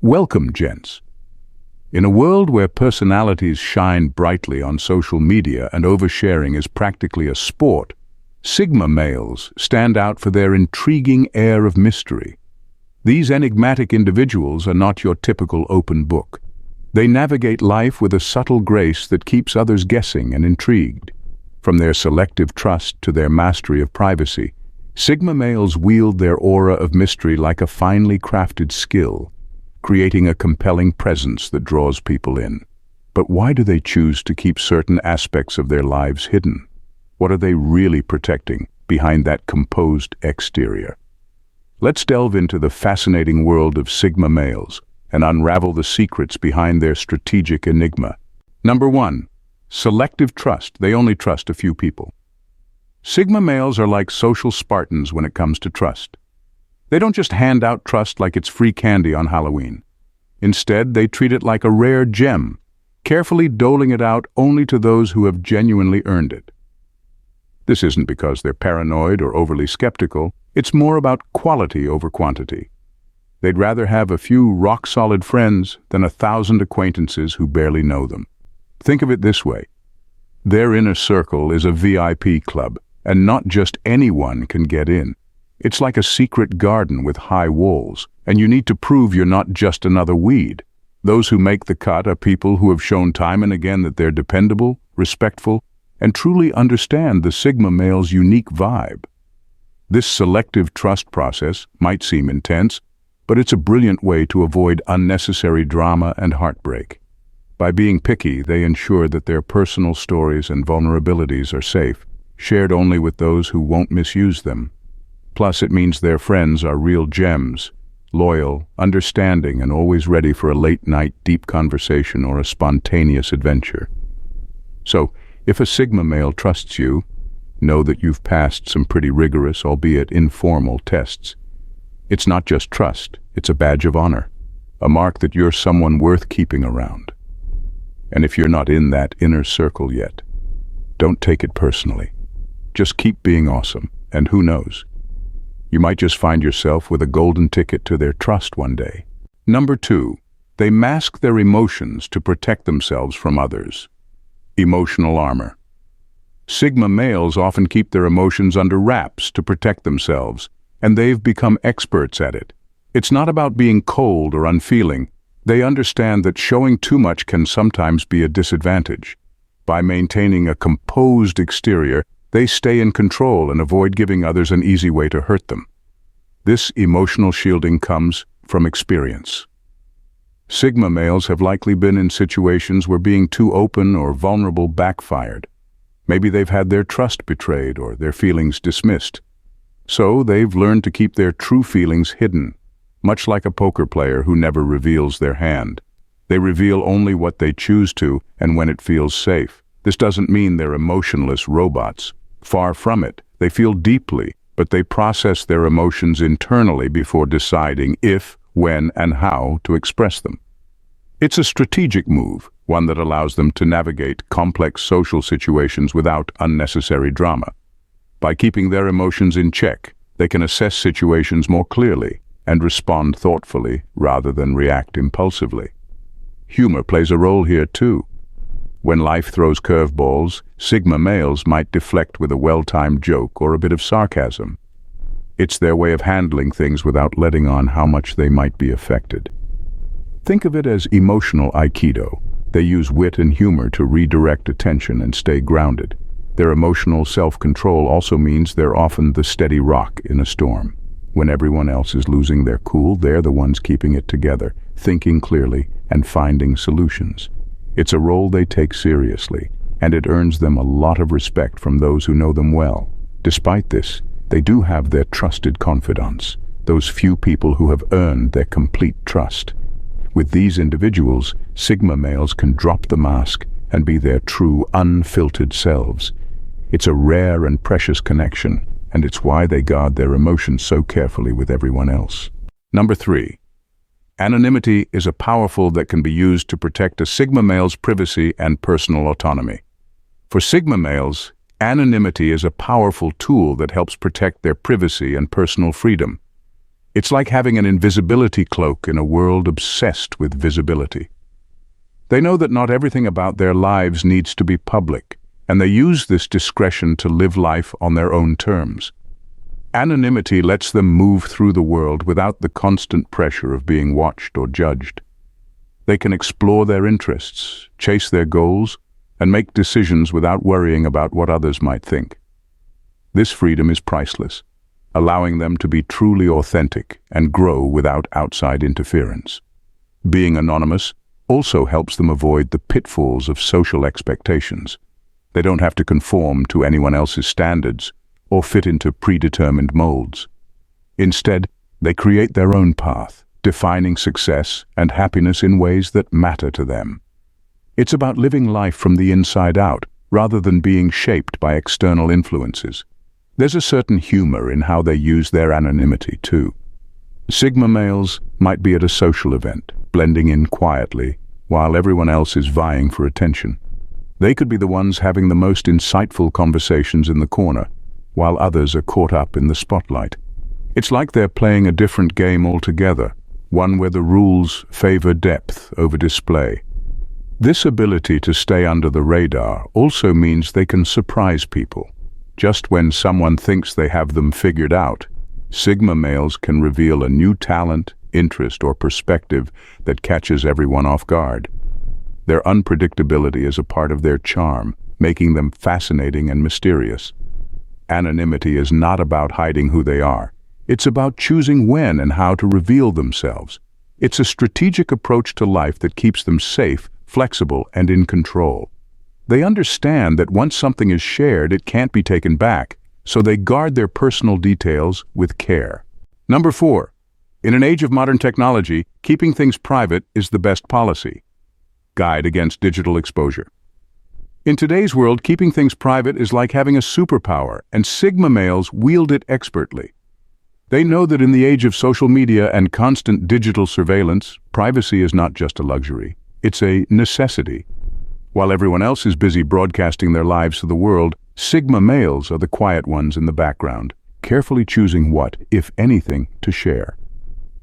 Welcome, gents. In a world where personalities shine brightly on social media and oversharing is practically a sport, Sigma males stand out for their intriguing air of mystery. These enigmatic individuals are not your typical open book. They navigate life with a subtle grace that keeps others guessing and intrigued. From their selective trust to their mastery of privacy, Sigma males wield their aura of mystery like a finely crafted skill, creating a compelling presence that draws people in. But why do they choose to keep certain aspects of their lives hidden? What are they really protecting behind that composed exterior? Let's delve into the fascinating world of Sigma males and unravel the secrets behind their strategic enigma. Number 1. Selective trust. They only trust a few people. Sigma males are like social Spartans when it comes to trust. They don't just hand out trust like it's free candy on Halloween. Instead, they treat it like a rare gem, carefully doling it out only to those who have genuinely earned it. This isn't because they're paranoid or overly skeptical. It's more about quality over quantity. They'd rather have a few rock-solid friends than 1,000 acquaintances who barely know them. Think of it this way. Their inner circle is a VIP club, and not just anyone can get in. It's like a secret garden with high walls, and you need to prove you're not just another weed. Those who make the cut are people who have shown time and again that they're dependable, respectful, and truly understand the Sigma male's unique vibe. This selective trust process might seem intense, but it's a brilliant way to avoid unnecessary drama and heartbreak. By being picky, they ensure that their personal stories and vulnerabilities are safe, shared only with those who won't misuse them. Plus, it means their friends are real gems, loyal, understanding, and always ready for a late-night deep conversation or a spontaneous adventure. So, if a Sigma male trusts you, know that you've passed some pretty rigorous, albeit informal, tests. It's not just trust, it's a badge of honor, a mark that you're someone worth keeping around. And if you're not in that inner circle yet, don't take it personally. Just keep being awesome, and who knows? You might just find yourself with a golden ticket to their trust one day. Number 2. They mask their emotions to protect themselves from others. Emotional armor. Sigma males often keep their emotions under wraps to protect themselves, and they've become experts at it. It's not about being cold or unfeeling. They understand that showing too much can sometimes be a disadvantage. By maintaining a composed exterior, they stay in control and avoid giving others an easy way to hurt them. This emotional shielding comes from experience. Sigma males have likely been in situations where being too open or vulnerable backfired. Maybe they've had their trust betrayed or their feelings dismissed. So they've learned to keep their true feelings hidden, much like a poker player who never reveals their hand. They reveal only what they choose to and when it feels safe. This doesn't mean they're emotionless robots. Far from it. They feel deeply, but they process their emotions internally before deciding if, when, and how to express them. It's a strategic move, one that allows them to navigate complex social situations without unnecessary drama. By keeping their emotions in check, they can assess situations more clearly and respond thoughtfully rather than react impulsively. Humor plays a role here too. When life throws curveballs, Sigma males might deflect with a well-timed joke or a bit of sarcasm. It's their way of handling things without letting on how much they might be affected. Think of it as emotional aikido. They use wit and humor to redirect attention and stay grounded. Their emotional self-control also means they're often the steady rock in a storm. When everyone else is losing their cool, they're the ones keeping it together, thinking clearly and finding solutions. It's a role they take seriously, and it earns them a lot of respect from those who know them well. Despite this, they do have their trusted confidants, those few people who have earned their complete trust. With these individuals, Sigma males can drop the mask and be their true, unfiltered selves. It's a rare and precious connection, and it's why they guard their emotions so carefully with everyone else. Number 3. Anonymity is a powerful that can be used to protect a Sigma male's privacy and personal autonomy. For Sigma males, anonymity is a powerful tool that helps protect their privacy and personal freedom. It's like having an invisibility cloak in a world obsessed with visibility. They know that not everything about their lives needs to be public, and they use this discretion to live life on their own terms. Anonymity lets them move through the world without the constant pressure of being watched or judged. They can explore their interests, chase their goals, and make decisions without worrying about what others might think. This freedom is priceless, allowing them to be truly authentic and grow without outside interference. Being anonymous also helps them avoid the pitfalls of social expectations. They don't have to conform to anyone else's standards or fit into predetermined molds. Instead, they create their own path, defining success and happiness in ways that matter to them. It's about living life from the inside out, rather than being shaped by external influences. There's a certain humor in how they use their anonymity, too. Sigma males might be at a social event, blending in quietly, while everyone else is vying for attention. They could be the ones having the most insightful conversations in the corner, while others are caught up in the spotlight. It's like they're playing a different game altogether, one where the rules favor depth over display. This ability to stay under the radar also means they can surprise people. Just when someone thinks they have them figured out, Sigma males can reveal a new talent, interest, or perspective that catches everyone off guard. Their unpredictability is a part of their charm, making them fascinating and mysterious. Anonymity is not about hiding who they are. It's about choosing when and how to reveal themselves. It's a strategic approach to life that keeps them safe, flexible, and in control. They understand that once something is shared, it can't be taken back, so they guard their personal details with care. Number 4. In an age of modern technology, keeping things private is the best policy. Guide against digital exposure. In today's world, keeping things private is like having a superpower, and Sigma males wield it expertly. They know that in the age of social media and constant digital surveillance, privacy is not just a luxury, it's a necessity. While everyone else is busy broadcasting their lives to the world, Sigma males are the quiet ones in the background, carefully choosing what, if anything, to share.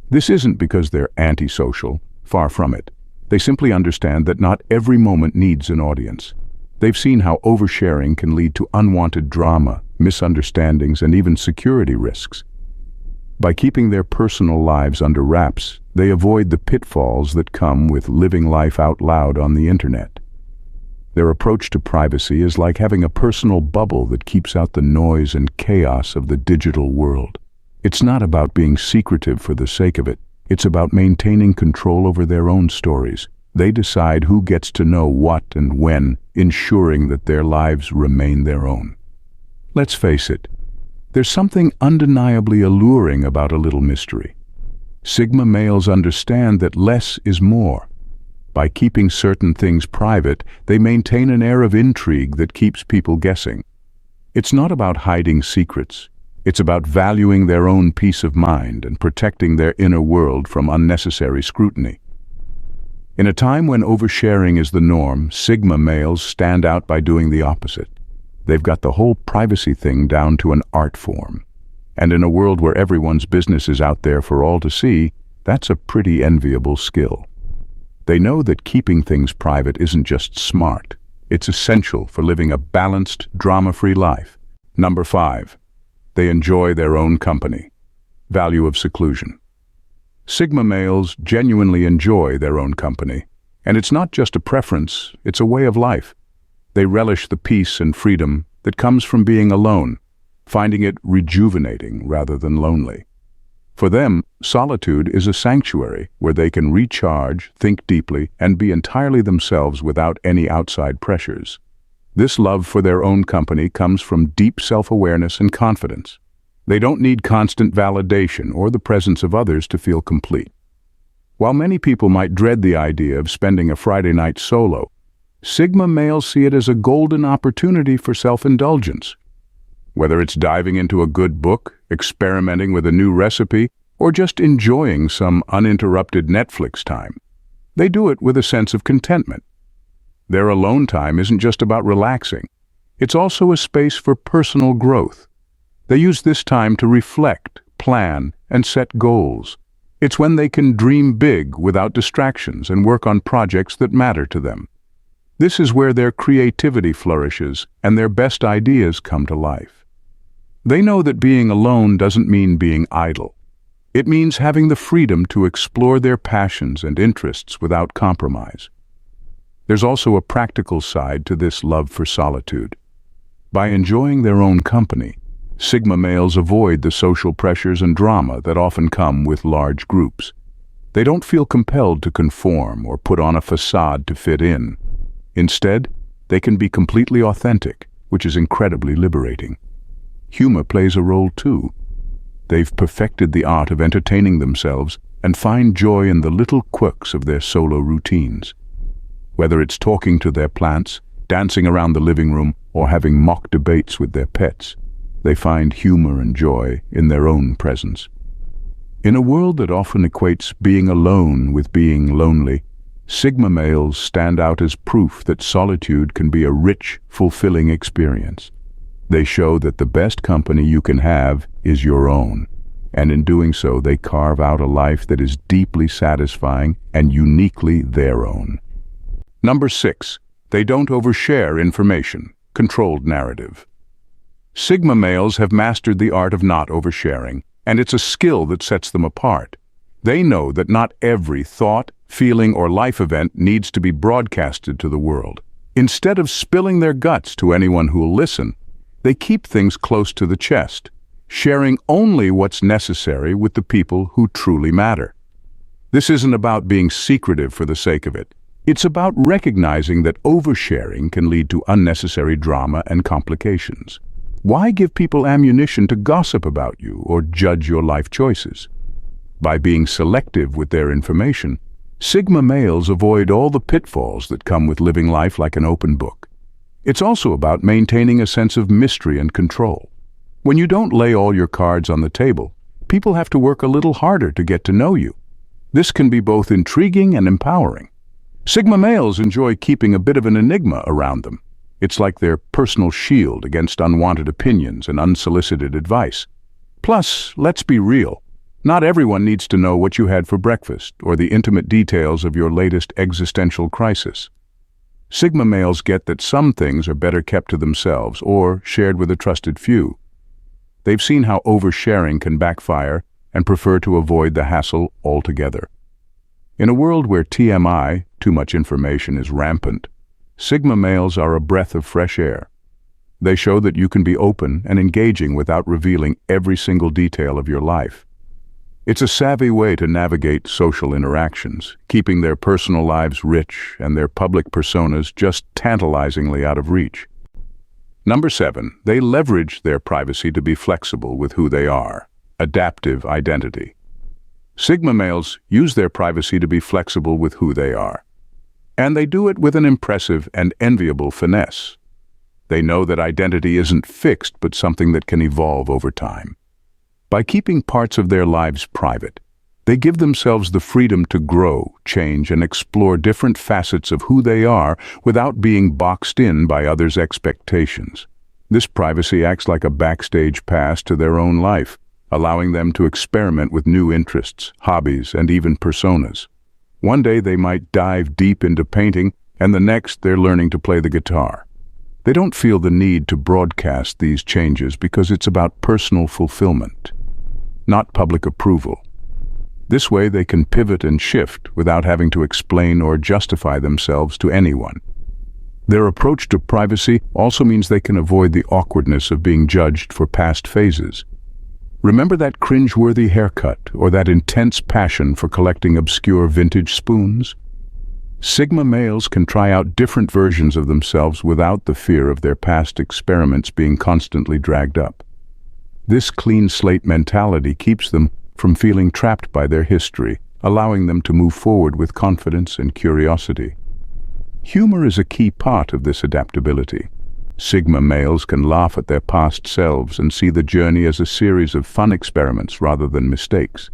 This isn't because they're antisocial, far from it. They simply understand that not every moment needs an audience. They've seen how oversharing can lead to unwanted drama, misunderstandings, and even security risks. By keeping their personal lives under wraps, they avoid the pitfalls that come with living life out loud on the internet. Their approach to privacy is like having a personal bubble that keeps out the noise and chaos of the digital world. It's not about being secretive for the sake of it. It's about maintaining control over their own stories. They decide who gets to know what and when, ensuring that their lives remain their own. Let's face it, there's something undeniably alluring about a little mystery. Sigma males understand that less is more. By keeping certain things private, they maintain an air of intrigue that keeps people guessing. It's not about hiding secrets. It's about valuing their own peace of mind and protecting their inner world from unnecessary scrutiny. In a time when oversharing is the norm, Sigma males stand out by doing the opposite. They've got the whole privacy thing down to an art form. And in a world where everyone's business is out there for all to see, that's a pretty enviable skill. They know that keeping things private isn't just smart. It's essential for living a balanced, drama-free life. Number 5. They enjoy their own company. Value of seclusion. Sigma males genuinely enjoy their own company, and it's not just a preference, it's a way of life. They relish the peace and freedom that comes from being alone, finding it rejuvenating rather than lonely. For them, solitude is a sanctuary where they can recharge, think deeply, and be entirely themselves without any outside pressures. This love for their own company comes from deep self-awareness and confidence. They don't need constant validation or the presence of others to feel complete. While many people might dread the idea of spending a Friday night solo, Sigma males see it as a golden opportunity for self-indulgence. Whether it's diving into a good book, experimenting with a new recipe, or just enjoying some uninterrupted Netflix time, they do it with a sense of contentment. Their alone time isn't just about relaxing. It's also a space for personal growth. They use this time to reflect, plan, and set goals. It's when they can dream big without distractions and work on projects that matter to them. This is where their creativity flourishes and their best ideas come to life. They know that being alone doesn't mean being idle. It means having the freedom to explore their passions and interests without compromise. There's also a practical side to this love for solitude. By enjoying their own company, Sigma males avoid the social pressures and drama that often come with large groups. They don't feel compelled to conform or put on a facade to fit in. Instead, they can be completely authentic, which is incredibly liberating. Humor plays a role too. They've perfected the art of entertaining themselves and find joy in the little quirks of their solo routines. Whether it's talking to their plants, dancing around the living room, or having mock debates with their pets, they find humor and joy in their own presence. In a world that often equates being alone with being lonely, Sigma males stand out as proof that solitude can be a rich, fulfilling experience. They show that the best company you can have is your own, and in doing so they carve out a life that is deeply satisfying and uniquely their own. Number 6. They don't overshare information. Controlled narrative. Sigma males have mastered the art of not oversharing, and it's a skill that sets them apart. They know that not every thought, feeling, or life event needs to be broadcasted to the world. Instead of spilling their guts to anyone who will listen, they keep things close to the chest, sharing only what's necessary with the people who truly matter. This isn't about being secretive for the sake of it. It's about recognizing that oversharing can lead to unnecessary drama and complications. Why give people ammunition to gossip about you or judge your life choices? By being selective with their information, Sigma males avoid all the pitfalls that come with living life like an open book. It's also about maintaining a sense of mystery and control. When you don't lay all your cards on the table, people have to work a little harder to get to know you. This can be both intriguing and empowering. Sigma males enjoy keeping a bit of an enigma around them. It's like their personal shield against unwanted opinions and unsolicited advice. Plus, let's be real. Not everyone needs to know what you had for breakfast or the intimate details of your latest existential crisis. Sigma males get that some things are better kept to themselves or shared with a trusted few. They've seen how oversharing can backfire and prefer to avoid the hassle altogether. In a world where TMI, too much information, is rampant, Sigma males are a breath of fresh air. They show that you can be open and engaging without revealing every single detail of your life. It's a savvy way to navigate social interactions, keeping their personal lives rich and their public personas just tantalizingly out of reach. Number 7. They leverage their privacy to be flexible with who they are. Adaptive identity. Sigma males use their privacy to be flexible with who they are. And they do it with an impressive and enviable finesse. They know that identity isn't fixed but something that can evolve over time. By keeping parts of their lives private, they give themselves the freedom to grow, change, and explore different facets of who they are without being boxed in by others' expectations. This privacy acts like a backstage pass to their own life, allowing them to experiment with new interests, hobbies, and even personas. One day they might dive deep into painting, and the next they're learning to play the guitar. They don't feel the need to broadcast these changes because it's about personal fulfillment, not public approval. This way they can pivot and shift without having to explain or justify themselves to anyone. Their approach to privacy also means they can avoid the awkwardness of being judged for past phases. Remember that cringe-worthy haircut or that intense passion for collecting obscure vintage spoons? Sigma males can try out different versions of themselves without the fear of their past experiments being constantly dragged up. This clean slate mentality keeps them from feeling trapped by their history, allowing them to move forward with confidence and curiosity. Humor is a key part of this adaptability. Sigma males can laugh at their past selves and see the journey as a series of fun experiments rather than mistakes.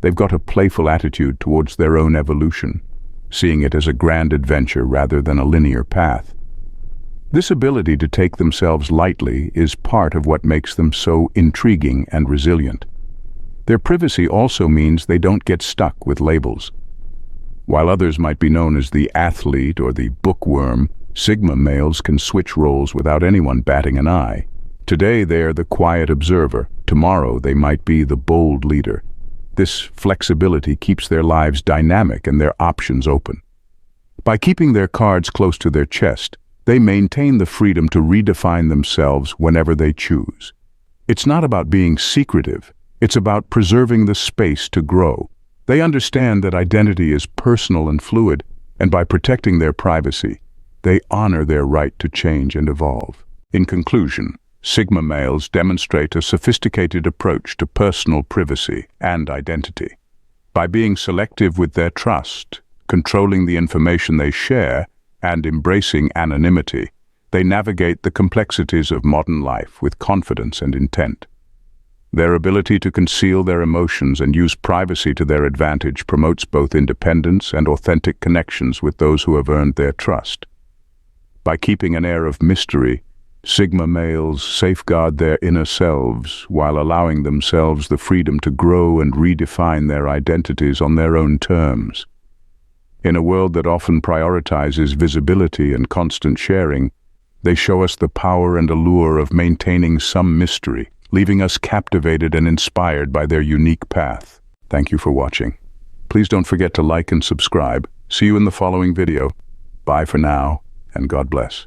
They've got a playful attitude towards their own evolution, seeing it as a grand adventure rather than a linear path. This ability to take themselves lightly is part of what makes them so intriguing and resilient. Their privacy also means they don't get stuck with labels. While others might be known as the athlete or the bookworm, Sigma males can switch roles without anyone batting an eye. Today they're the quiet observer. Tomorrow they might be the bold leader. This flexibility keeps their lives dynamic and their options open. By keeping their cards close to their chest, they maintain the freedom to redefine themselves whenever they choose. It's not about being secretive, it's about preserving the space to grow. They understand that identity is personal and fluid, and by protecting their privacy, they honor their right to change and evolve. In conclusion, Sigma males demonstrate a sophisticated approach to personal privacy and identity. By being selective with their trust, controlling the information they share, and embracing anonymity, they navigate the complexities of modern life with confidence and intent. Their ability to conceal their emotions and use privacy to their advantage promotes both independence and authentic connections with those who have earned their trust. By keeping an air of mystery, Sigma males safeguard their inner selves while allowing themselves the freedom to grow and redefine their identities on their own terms. In a world that often prioritizes visibility and constant sharing, they show us the power and allure of maintaining some mystery, leaving us captivated and inspired by their unique path. Thank you for watching. Please don't forget to like and subscribe. See you in the following video. Bye for now, and God bless.